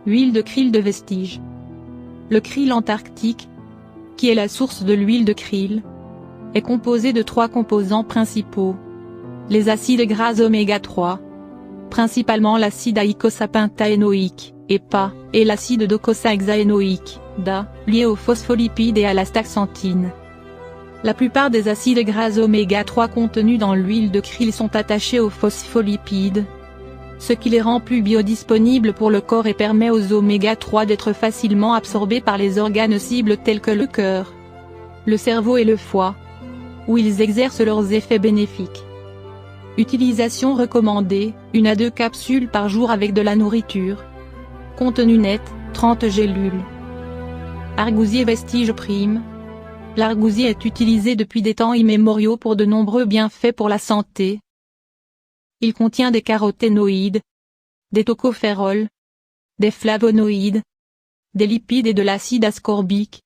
Huile de krill de Vestige. Le krill antarctique, qui est la source de l'huile de krill, est composé de 3 composants principaux. Les acides gras oméga 3, principalement l'acide eicosapentaénoïque, EPA, et l'acide docosahexaénoïque, DA, lié aux phospholipides et à l'astaxanthine. La plupart des acides gras oméga 3 contenus dans l'huile de krill sont attachés aux phospholipides, ce qui les rend plus biodisponibles pour le corps et permet aux oméga 3 d'être facilement absorbés par les organes cibles tels que le cœur, le cerveau et le foie, où ils exercent leurs effets bénéfiques. Utilisation recommandée, 1 à 2 capsules par jour avec de la nourriture. Contenu net, 30 gélules. Argousier Vestige Prime. L'argousier est utilisé depuis des temps immémoriaux pour de nombreux bienfaits pour la santé. Il contient des caroténoïdes, des tocophérols, des flavonoïdes, des lipides et de l'acide ascorbique,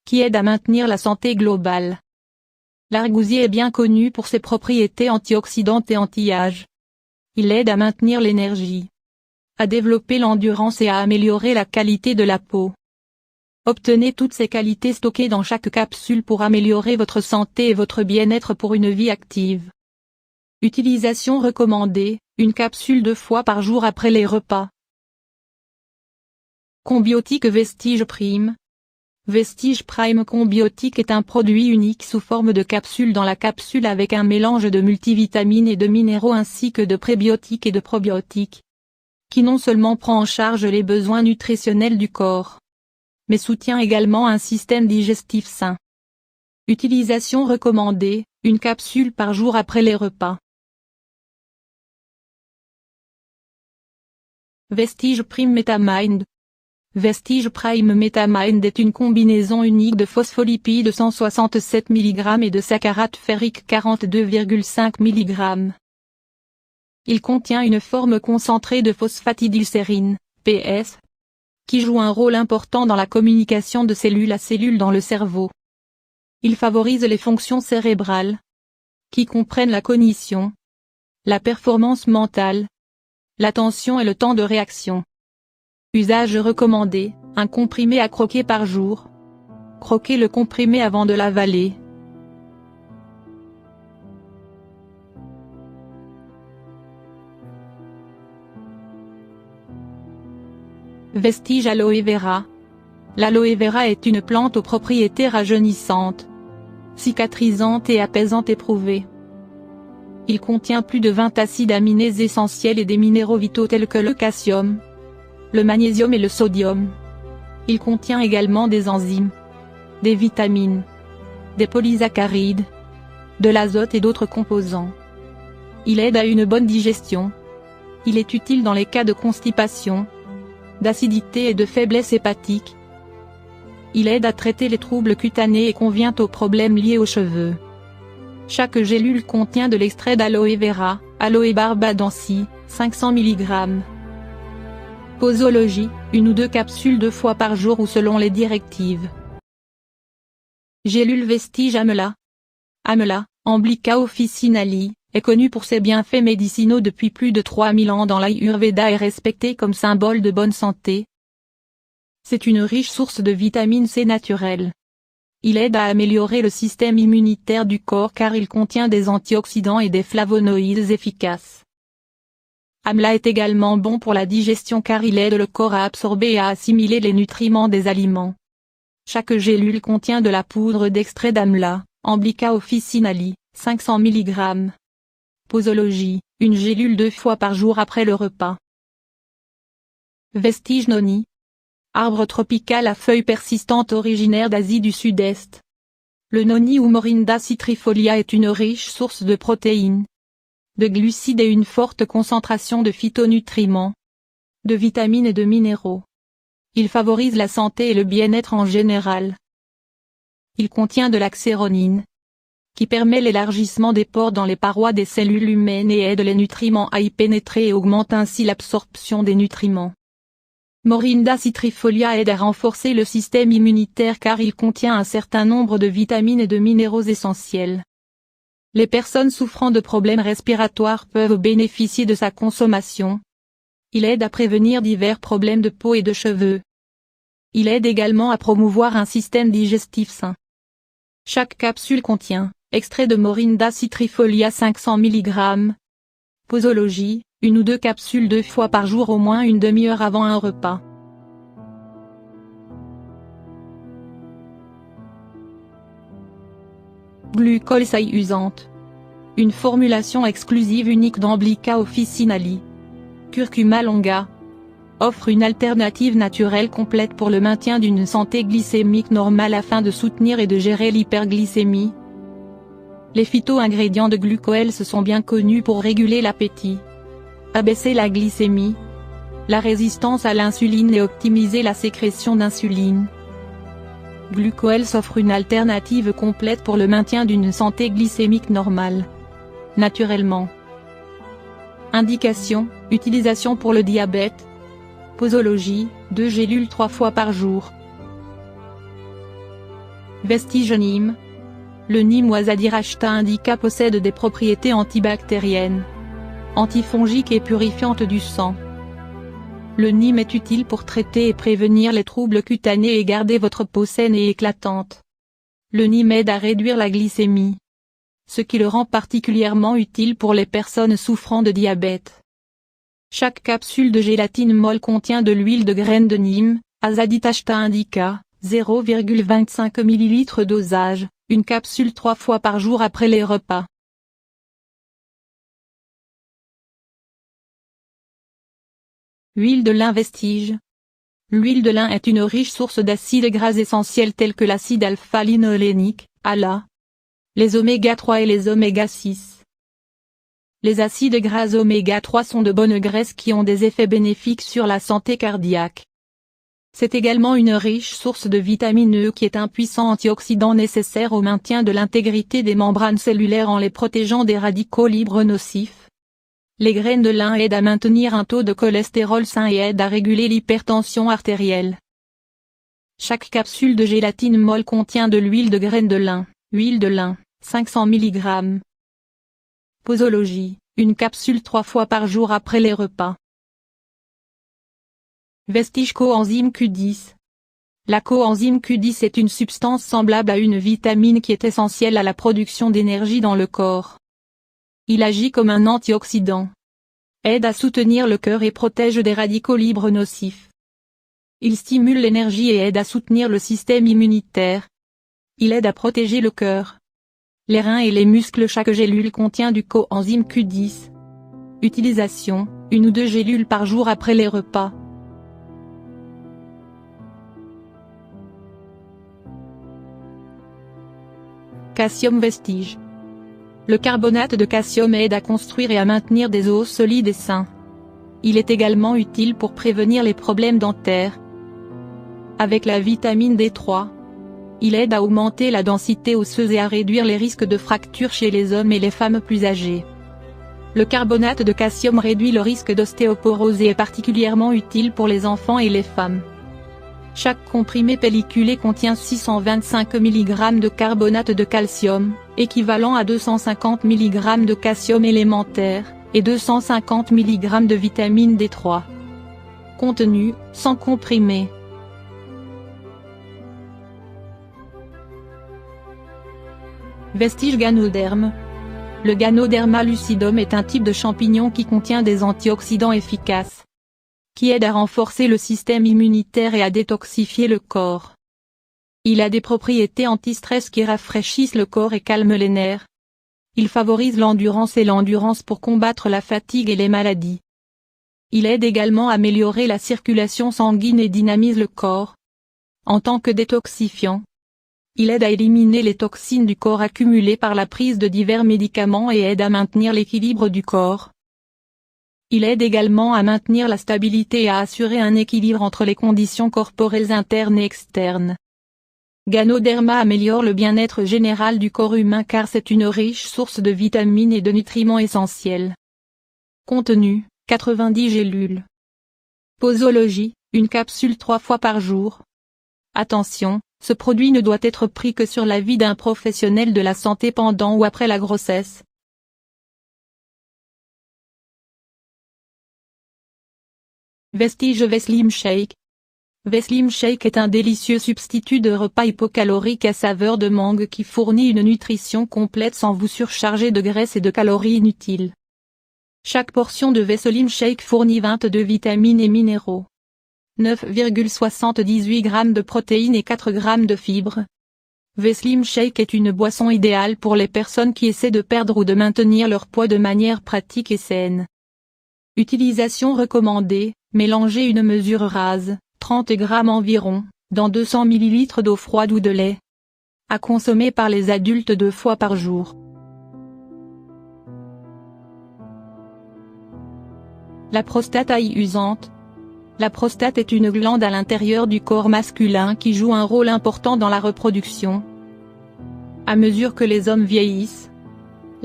qui aident à maintenir la santé globale. L'argousier est bien connu pour ses propriétés antioxydantes et anti-âge. Il aide à maintenir l'énergie, à développer l'endurance et à améliorer la qualité de la peau. Obtenez toutes ces qualités stockées dans chaque capsule pour améliorer votre santé et votre bien-être pour une vie active. Utilisation recommandée, 1 capsule 2 fois par jour après les repas. Combiotique Vestige Prime. Vestige Prime Combiotique est un produit unique sous forme de capsule dans la capsule avec un mélange de multivitamines et de minéraux ainsi que de prébiotiques et de probiotiques, qui non seulement prend en charge les besoins nutritionnels du corps, mais soutient également un système digestif sain. Utilisation recommandée, 1 capsule par jour après les repas. Vestige Prime Metamind. Vestige Prime Metamind est une combinaison unique de phospholipides 167 mg et de saccharate ferrique 42,5 mg. Il contient une forme concentrée de phosphatidylsérine, PS, qui joue un rôle important dans la communication de cellule à cellule dans le cerveau. Il favorise les fonctions cérébrales, qui comprennent la cognition, la performance mentale, l'attention et le temps de réaction. Usage recommandé, 1 comprimé à croquer par jour. Croquez le comprimé avant de l'avaler. Vestige Aloe Vera. L'aloe vera est une plante aux propriétés rajeunissantes, cicatrisantes et apaisantes éprouvées. Il contient plus de 20 acides aminés essentiels et des minéraux vitaux tels que le calcium, le magnésium et le sodium. Il contient également des enzymes, des vitamines, des polysaccharides, de l'azote et d'autres composants. Il aide à une bonne digestion. Il est utile dans les cas de constipation, d'acidité et de faiblesse hépatique. Il aide à traiter les troubles cutanés et convient aux problèmes liés aux cheveux. Chaque gélule contient de l'extrait d'aloe vera, Aloe barbadensis, 500 mg. Posologie, 1 ou 2 capsules 2 fois par jour ou selon les directives. Gélule Vestige Amela. Amela, Amblica officinali, est connue pour ses bienfaits médicinaux depuis plus de 3000 ans dans l'Ayurveda et respectée comme symbole de bonne santé. C'est une riche source de vitamine C naturelle. Il aide à améliorer le système immunitaire du corps car il contient des antioxydants et des flavonoïdes efficaces. Amla est également bon pour la digestion car il aide le corps à absorber et à assimiler les nutriments des aliments. Chaque gélule contient de la poudre d'extrait d'amla, Amblica officinali, 500 mg. Posologie, 1 gélule 2 fois par jour après le repas. Vestige noni. Arbre tropical à feuilles persistantes originaire d'Asie du Sud-Est. Le noni ou Morinda citrifolia est une riche source de protéines, de glucides et une forte concentration de phytonutriments, de vitamines et de minéraux. Il favorise la santé et le bien-être en général. Il contient de l'axéronine, qui permet l'élargissement des pores dans les parois des cellules humaines et aide les nutriments à y pénétrer et augmente ainsi l'absorption des nutriments. Morinda citrifolia aide à renforcer le système immunitaire car il contient un certain nombre de vitamines et de minéraux essentiels. Les personnes souffrant de problèmes respiratoires peuvent bénéficier de sa consommation. Il aide à prévenir divers problèmes de peau et de cheveux. Il aide également à promouvoir un système digestif sain. Chaque capsule contient extrait de Morinda citrifolia 500 mg. Posologie, 1 ou 2 capsules 2 fois par jour au moins une demi-heure avant un repas. Glucol-saï usante. Une formulation exclusive unique d'Amblica officinali. Curcuma longa. Offre une alternative naturelle complète pour le maintien d'une santé glycémique normale afin de soutenir et de gérer l'hyperglycémie. Les phyto-ingrédients de Glucoel sont bien connus pour réguler l'appétit, abaisser la glycémie, la résistance à l'insuline et optimiser la sécrétion d'insuline. Glucoel offre une alternative complète pour le maintien d'une santé glycémique normale. Naturellement. Indication, utilisation pour le diabète. Posologie, 2 gélules 3 fois par jour. Vestige Nîmes. Le Nîmes ou Azadirachta indica possède des propriétés antibactériennes, antifongiques et purifiantes du sang. Le Nîmes est utile pour traiter et prévenir les troubles cutanés et garder votre peau saine et éclatante. Le Nîmes aide à réduire la glycémie, ce qui le rend particulièrement utile pour les personnes souffrant de diabète. Chaque capsule de gélatine molle contient de l'huile de graines de Nîmes, Azadirachta indica, 0,25 ml dosage, une capsule 3 fois par jour après les repas. Huile de lin Vestige. L'huile de lin est une riche source d'acides gras essentiels tels que l'acide alpha-linolénique, ALA, les oméga 3 et les oméga 6. Les acides gras oméga 3 sont de bonnes graisses qui ont des effets bénéfiques sur la santé cardiaque. C'est également une riche source de vitamine E qui est un puissant antioxydant nécessaire au maintien de l'intégrité des membranes cellulaires en les protégeant des radicaux libres nocifs. Les graines de lin aident à maintenir un taux de cholestérol sain et aident à réguler l'hypertension artérielle. Chaque capsule de gélatine molle contient de l'huile de graines de lin, 500 mg. Posologie, une capsule 3 fois par jour après les repas. Vestige coenzyme Q10. La coenzyme Q10 est une substance semblable à une vitamine qui est essentielle à la production d'énergie dans le corps. Il agit comme un antioxydant, aide à soutenir le cœur et protège des radicaux libres nocifs. Il stimule l'énergie et aide à soutenir le système immunitaire. Il aide à protéger le cœur, les reins et les muscles. Chaque gélule contient du coenzyme Q10. Utilisation, 1 ou 2 gélules par jour après les repas. Calcium Vestige. Le carbonate de calcium aide à construire et à maintenir des os solides et sains. Il est également utile pour prévenir les problèmes dentaires. Avec la vitamine D3, il aide à augmenter la densité osseuse et à réduire les risques de fractures chez les hommes et les femmes plus âgés. Le carbonate de calcium réduit le risque d'ostéoporose et est particulièrement utile pour les enfants et les femmes. Chaque comprimé pelliculé contient 625 mg de carbonate de calcium, équivalent à 250 mg de calcium élémentaire, et 250 mg de vitamine D3. Contenu, 100 comprimés. Vestige Ganoderme. Le Ganoderma lucidum est un type de champignon qui contient des antioxydants efficaces, qui aide à renforcer le système immunitaire et à détoxifier le corps. Il a des propriétés anti-stress qui rafraîchissent le corps et calment les nerfs. Il favorise l'endurance pour combattre la fatigue et les maladies. Il aide également à améliorer la circulation sanguine et dynamise le corps. En tant que détoxifiant, il aide à éliminer les toxines du corps accumulées par la prise de divers médicaments et aide à maintenir l'équilibre du corps. Il aide également à maintenir la stabilité et à assurer un équilibre entre les conditions corporelles internes et externes. Ganoderma améliore le bien-être général du corps humain car c'est une riche source de vitamines et de nutriments essentiels. Contenu, 90 gélules. Posologie, une capsule 3 fois par jour. Attention, ce produit ne doit être pris que sur l'avis d'un professionnel de la santé pendant ou après la grossesse. Vestige Veslim Shake. Veslim Shake est un délicieux substitut de repas hypocalorique à saveur de mangue qui fournit une nutrition complète sans vous surcharger de graisse et de calories inutiles. Chaque portion de Veslim Shake fournit 22 vitamines et minéraux, 9,78 g de protéines et 4 g de fibres. Veslim Shake est une boisson idéale pour les personnes qui essaient de perdre ou de maintenir leur poids de manière pratique et saine. Utilisation recommandée, mélangez une mesure rase, 30 g environ, dans 200 ml d'eau froide ou de lait. À consommer par les adultes 2 fois par jour. La prostate à eau usante. La prostate est une glande à l'intérieur du corps masculin qui joue un rôle important dans la reproduction. À mesure que les hommes vieillissent,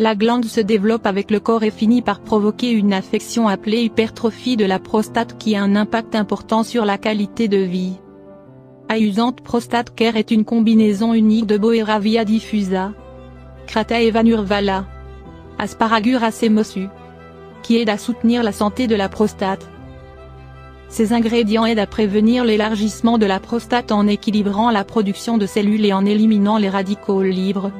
la glande se développe avec le corps et finit par provoquer une affection appelée hypertrophie de la prostate qui a un impact important sur la qualité de vie. Ausante Prostate Care est une combinaison unique de Boeravia diffusa, Crataeva nurvala, Asparagus racemosu, qui aide à soutenir la santé de la prostate. Ces ingrédients aident à prévenir l'élargissement de la prostate en équilibrant la production de cellules et en éliminant les radicaux libres.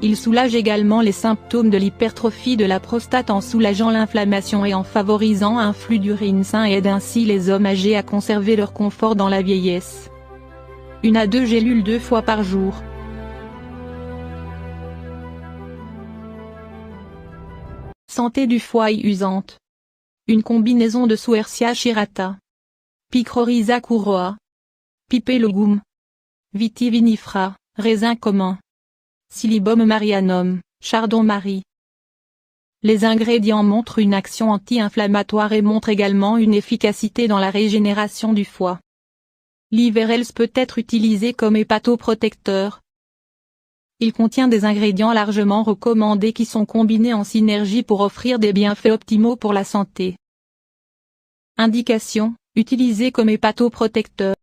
Il soulage également les symptômes de l'hypertrophie de la prostate en soulageant l'inflammation et en favorisant un flux d'urine sain et aide ainsi les hommes âgés à conserver leur confort dans la vieillesse. 1 à 2 gélules 2 fois par jour. Santé du foie et usante. Une combinaison de Suercia chirata, Picrorhiza curoa, Pipelogum, Vitivinifera, raisin commun, Silybum marianum, chardon-marie. Les ingrédients montrent une action anti-inflammatoire et montrent également une efficacité dans la régénération du foie. L'Iverels peut être utilisé comme hépatoprotecteur. Il contient des ingrédients largement recommandés qui sont combinés en synergie pour offrir des bienfaits optimaux pour la santé. Indication, utilisé comme hépatoprotecteur.